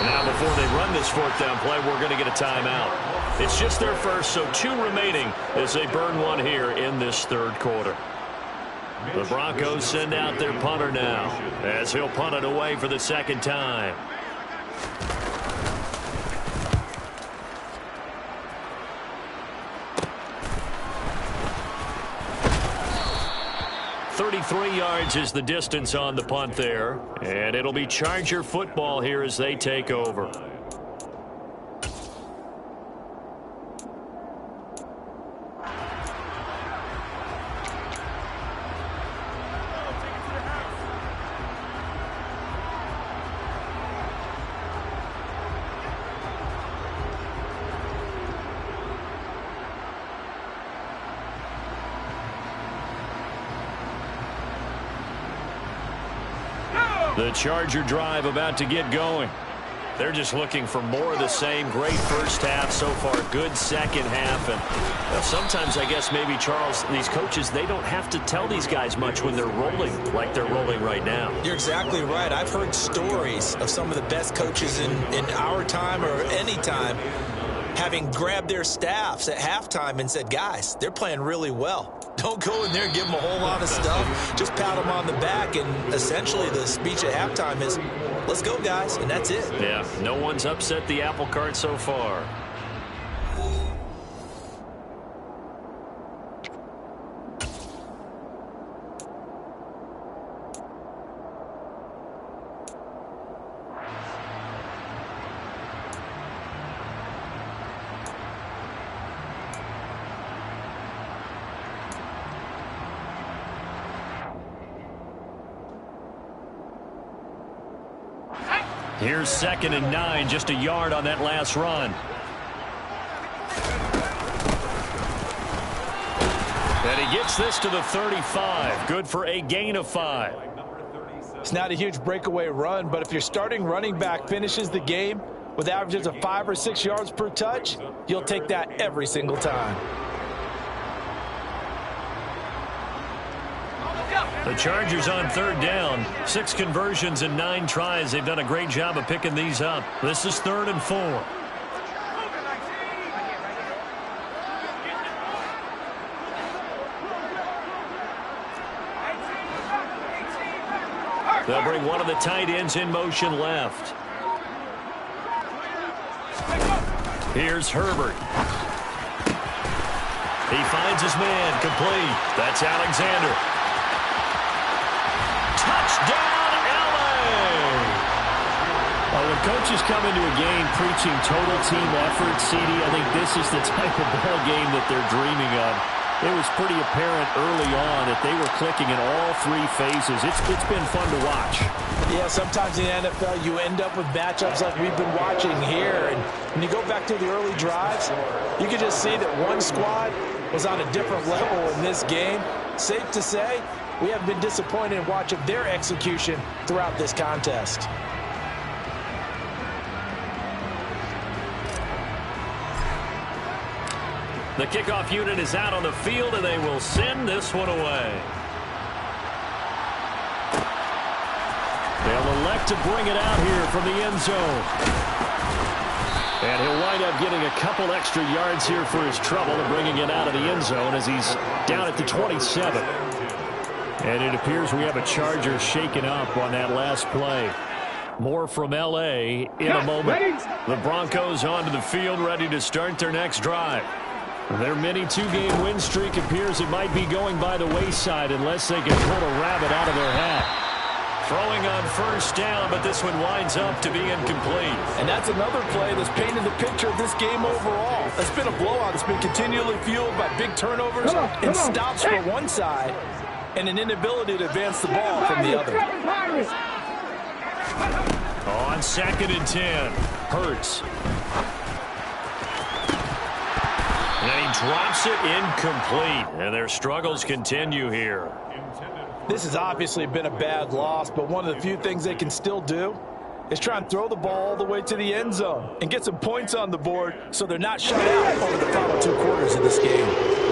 Speaker 2: Now, before they run this fourth down play, we're going to get a timeout. It's just their first, so 2 remaining as they burn one here in this third quarter. The Broncos send out their punter now, as he'll punt it away for the second time. .33 yards is the distance on the punt there, and it'll be Charger football here as they take over. The Charger drive about to get going. They're just looking for more of the same. Great first half so far. Good second half. And sometimes, I guess, maybe, Charles, these coaches, they don't have to tell these guys much when they're rolling like they're rolling right now.
Speaker 3: You're exactly right. I've heard stories of some of the best coaches in our time or any time having grabbed their staffs at halftime and said, guys, they're playing really well. Don't go in there and give them a whole lot of stuff. Just pat them on the back, and essentially the speech at halftime is, let's go, guys, and that's it.
Speaker 2: Yeah, no one's upset the apple cart so far. Here's 2nd and 9, just a yard on that last run. And he gets this to the 35. Good for a gain of 5.
Speaker 7: It's not a huge breakaway run, but if your starting running back finishes the game with averages of 5 or 6 yards per touch, you'll take that every single time.
Speaker 2: The Chargers on 3rd down. 6 conversions and 9 tries. They've done a great job of picking these up. This is 3rd and 4. They'll bring one of the tight ends in motion left. Here's Herbert. He finds his man, complete. That's Alexander. Touchdown, LA! When coaches come into a game preaching total team effort, CD, I think this is the type of ball game that they're dreaming of. It was pretty apparent early on that they were clicking in all 3 phases. It's been fun to watch.
Speaker 7: Yeah, sometimes in the NFL you end up with matchups like we've been watching here. And when you go back to the early drives, you can just see that one squad was on a different level in this game. Safe to say, we have been disappointed in watching their execution throughout this contest.
Speaker 2: The kickoff unit is out on the field, and they will send this one away. They'll elect to bring it out here from the end zone. And he'll wind up getting a couple extra yards here for his trouble and bringing it out of the end zone as he's down at the 27. And it appears we have a Charger shaken up on that last play. More from L.A. in a moment. The Broncos onto the field, ready to start their next drive. Their mini 2-game win streak appears it might be going by the wayside unless they can pull a rabbit out of their hat. Throwing on 1st down, but this one winds up to be incomplete.
Speaker 7: And that's another play that's painted the picture of this game overall. It's been a blowout. It's been continually fueled by big turnovers and stops for one side and an inability to advance the ball from the other.
Speaker 2: On 2nd and 10, Hurts. And he drops it incomplete, and their struggles continue here.
Speaker 7: This has obviously been a bad loss, but one of the few things they can still do is try and throw the ball all the way to the end zone and get some points on the board so they're not shut out over the final 2 quarters of this game.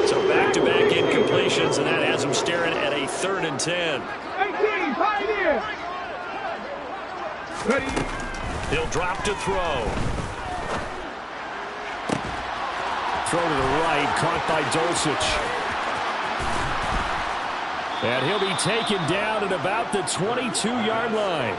Speaker 2: So back-to-back incompletions, and that has them staring at a 3rd and 10.
Speaker 5: 18, Pioneer. Ready.
Speaker 2: He'll drop to throw. Throw to the right, caught by Dulcich. And he'll be taken down at about the 22-yard line.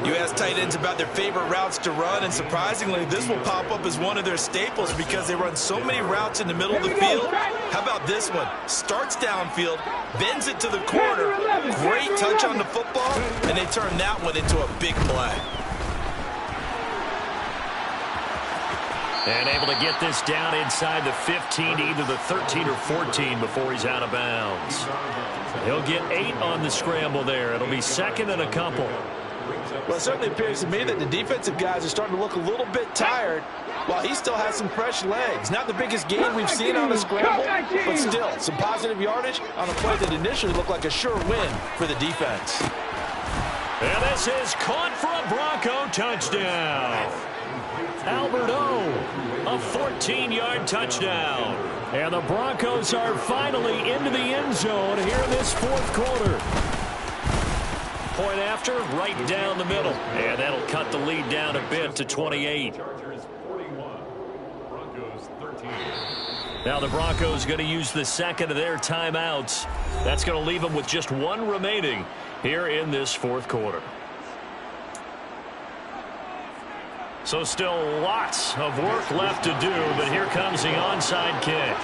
Speaker 3: You ask tight ends about their favorite routes to run, and surprisingly, this will pop up as one of their staples because they run so many routes in the middle of the field. How about this one? Starts downfield, bends it to the corner, great touch on the football, and they turn that one into a big play.
Speaker 2: And able to get this down inside the 15 to either the 13 or 14 before he's out of bounds. He'll get 8 on the scramble there. It'll be 2nd and a couple.
Speaker 7: Well, it certainly appears to me that the defensive guys are starting to look a little bit tired while he still has some fresh legs. Not the biggest gain we've seen on a scramble, but still some positive yardage on a play that initially looked like a sure win for the defense.
Speaker 2: And this is caught for a Bronco touchdown. Albert O, a 14-yard touchdown. And the Broncos are finally into the end zone here in this 4th quarter. Point after, right down the middle. And that'll cut the lead down a bit to 28.
Speaker 4: Chargers 41, Broncos 13.
Speaker 2: Now the Broncos going to use the 2nd of their timeouts. That's going to leave them with just 1 remaining here in this 4th quarter. So still lots of work left to do, but here comes the onside kick.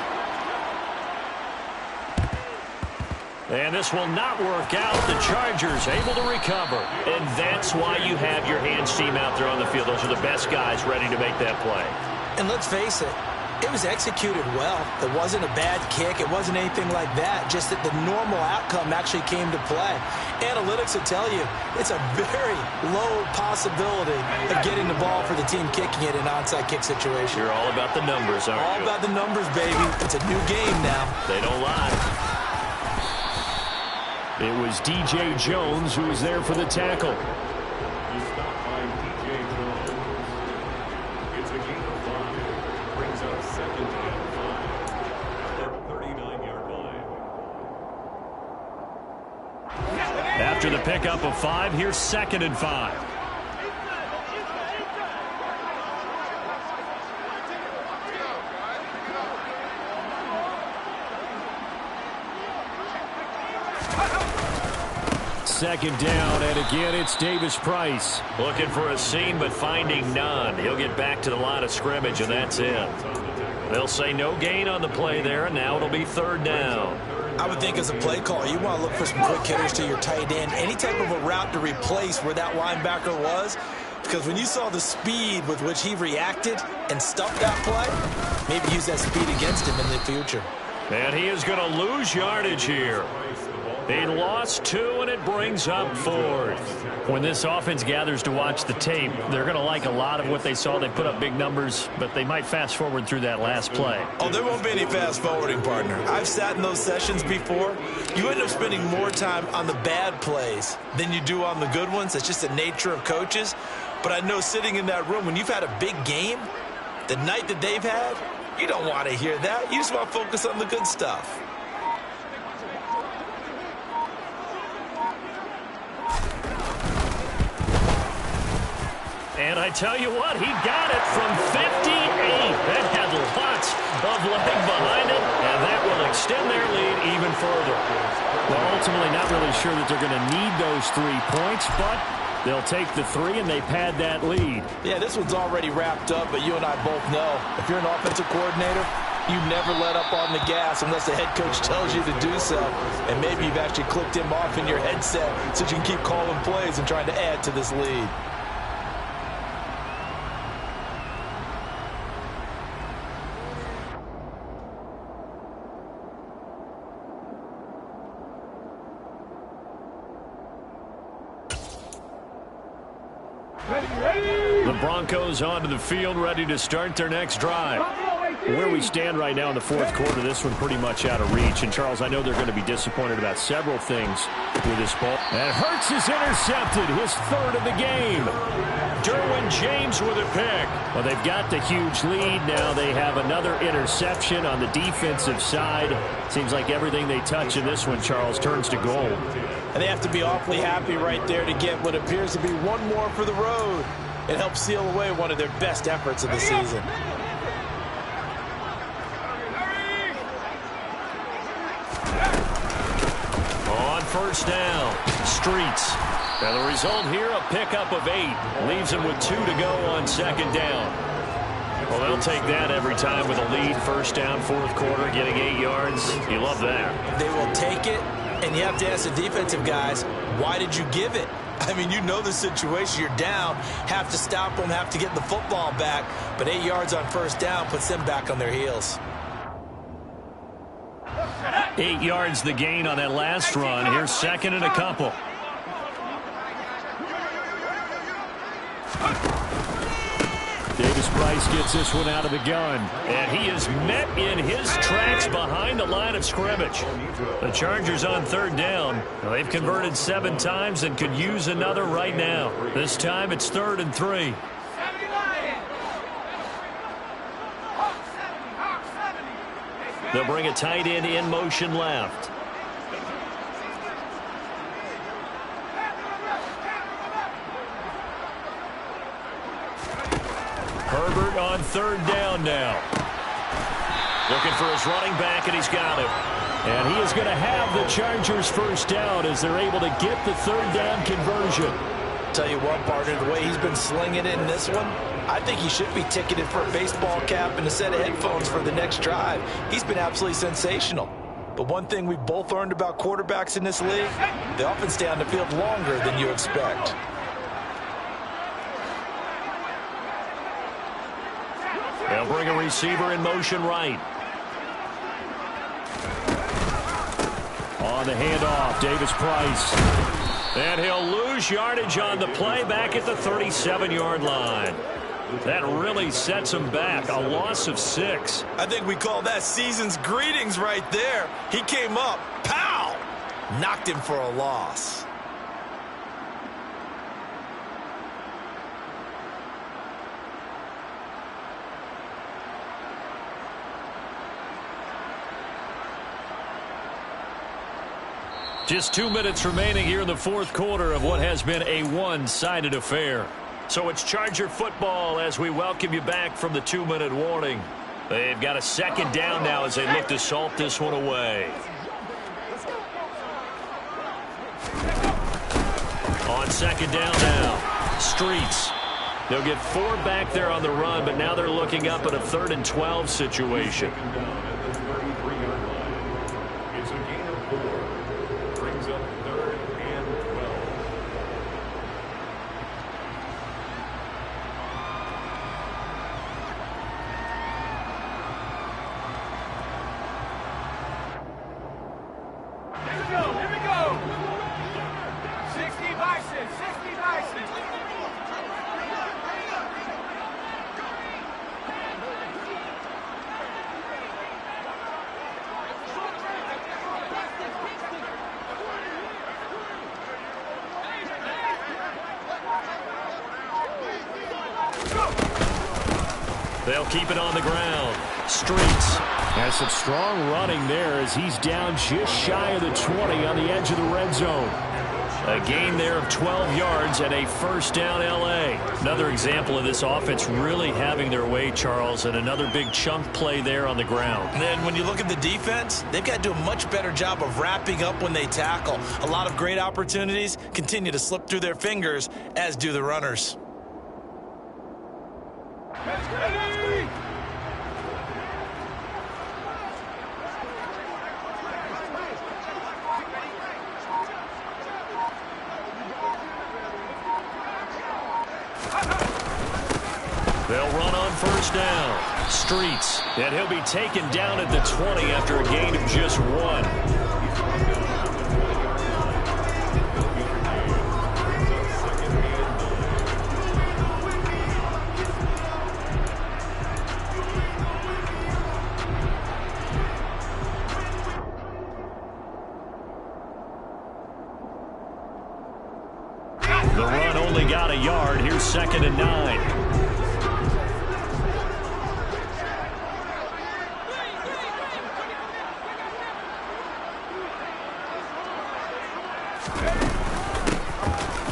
Speaker 2: And this will not work out. The Chargers able to recover. And that's why you have your hands team out there on the field. Those are the best guys ready to make that play.
Speaker 3: And let's face it, it was executed well. It wasn't a bad kick. It wasn't anything like that. Just that the normal outcome actually came to play. Analytics will tell you it's a very low possibility of getting the ball for the team kicking it in an onside kick situation.
Speaker 2: You're all about the numbers, aren't you?
Speaker 3: All about the numbers, baby. It's a new game now.
Speaker 2: They don't lie. It was DJ Jones who was there for the tackle.
Speaker 4: He stopped by DJ Jones. It's a gain of 5. Brings up 2nd and 5 at the 39-yard line.
Speaker 2: After the pickup of 5, here's 2nd and 5. Second down, and again it's Davis Price. Looking for a seam, but finding none. He'll get back to the line of scrimmage, and that's it. They'll say no gain on the play there, and now it'll be 3rd down.
Speaker 3: I would think as a play caller, you want to look for some quick hitters to your tight end. Any type of a route to replace where that linebacker was. Because when you saw the speed with which he reacted and stuffed that play, maybe use that speed against him in the future.
Speaker 2: And he is going to lose yardage here. He lost 2, and it brings up 4th. When this offense gathers to watch the tape, they're going to like a lot of what they saw. They put up big numbers, but they might fast forward through that last play.
Speaker 3: Oh, there won't be any fast forwarding, partner. I've sat in those sessions before. You end up spending more time on the bad plays than you do on the good ones. That's just the nature of coaches. But I know sitting in that room, when you've had a big game, the night that they've had, you don't want to hear that. You just want to focus on the good stuff.
Speaker 2: And I tell you what, he got it from 58. That had lots of leg behind it, and that will extend their lead even further. Well, ultimately not really sure that they're going to need those 3 points, but they'll take the 3 and they pad that lead.
Speaker 7: Yeah, this one's already wrapped up, but you and I both know if you're an offensive coordinator, you never let up on the gas unless the head coach tells you to do so. And maybe you've actually clicked him off in your headset so you can keep calling plays and trying to add to this lead.
Speaker 5: Ready.
Speaker 2: The Broncos onto the field, ready to start their next drive.
Speaker 5: Buffalo 18,
Speaker 2: Where we stand right now in the fourth quarter, this one pretty much out of reach. And, Charles, I know they're going to be disappointed about several things with this ball. And Hurts is intercepted, his third of the game. Derwin James with a pick. Well, they've got the huge lead. Now they have another interception on the defensive side. Seems like everything they touch in this one, Charles, turns to gold.
Speaker 7: And they have to be awfully happy right there to get what appears to be one more for the road. It helps seal away one of their best efforts of the season.
Speaker 2: On first down, Streets. And the result here, a pickup of 8. Leaves them with 2 to go on second down. Well, they'll take that every time with a lead. First down, fourth quarter, getting 8 yards. You love that.
Speaker 3: They will take it, and you have to ask the defensive guys, why did you give it? I mean, you know the situation. You're down, have to stop them, have to get the football back. But 8 yards on first down puts them back on their heels.
Speaker 2: 8 yards the gain on that last run. Here's second and a couple. Davis Price gets this one out of the gun. And he is met in his tracks behind the line of scrimmage. The Chargers on third down. They've converted 7 times and could use another right now. This time it's 3rd and 3. They'll bring a tight end in motion left. Herbert on third down now. Looking for his running back, and he's got him. And he is going to have the Chargers first down as they're able to get the third down conversion.
Speaker 7: Tell you what, partner, the way he's been slinging it in this one, I think he should be ticketed for a baseball cap and a set of headphones for the next drive. He's been absolutely sensational. But one thing we've both learned about quarterbacks in this league, they often stay on the field longer than you expect.
Speaker 2: They'll bring a receiver in motion right. On the handoff, Davis Price. And he'll lose yardage on the play back at the 37-yard line. That really sets him back. A loss of 6.
Speaker 3: I think we call that season's greetings right there. He came up, pow! Knocked him for a loss.
Speaker 2: Just 2 minutes remaining here in the fourth quarter of what has been a one-sided affair. So it's Charger football as we welcome you back from the 2-minute warning. They've got a second down now as they look to salt this one away. On second down now, Streets. They'll get 4 back there on the run, but now they're looking up at a 3rd and 12 situation.
Speaker 4: It's a gain of 4. Brings up 3rd and 12.
Speaker 5: Here we go. 60 Bison, 60 Bison.
Speaker 2: They'll keep it on the ground. Streets has some strong running there as he's down just shy of the 20 on the edge of the red zone. A gain there of 12 yards and a first down L.A. Another example of this offense really having their way, Charles, and another big chunk play there on the ground.
Speaker 3: And then when you look at the defense, they've got to do a much better job of wrapping up when they tackle. A lot of great opportunities continue to slip through their fingers, as do the runners.
Speaker 2: They'll run on first down. Streets. And he'll be taken down at the 20 after a gain of just 1. only got a yard. Here's 2nd and 9.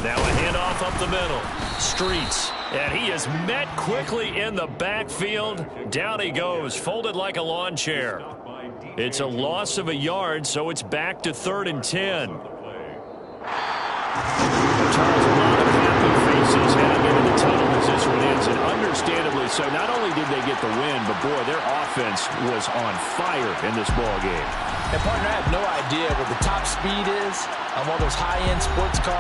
Speaker 2: Now a handoff up the middle. Streets. And he is met quickly in the backfield. Down he goes, folded like a lawn chair. It's a loss of a yard, so it's back to 3rd and 10. Charles, a lot of happy faces heading into the tunnel as this one ends, and understandably so. Not only did they get the win, but boy, their offense was on fire in this ball game.
Speaker 7: And partner, I have no idea what the top speed is on one of those high-end sports cars.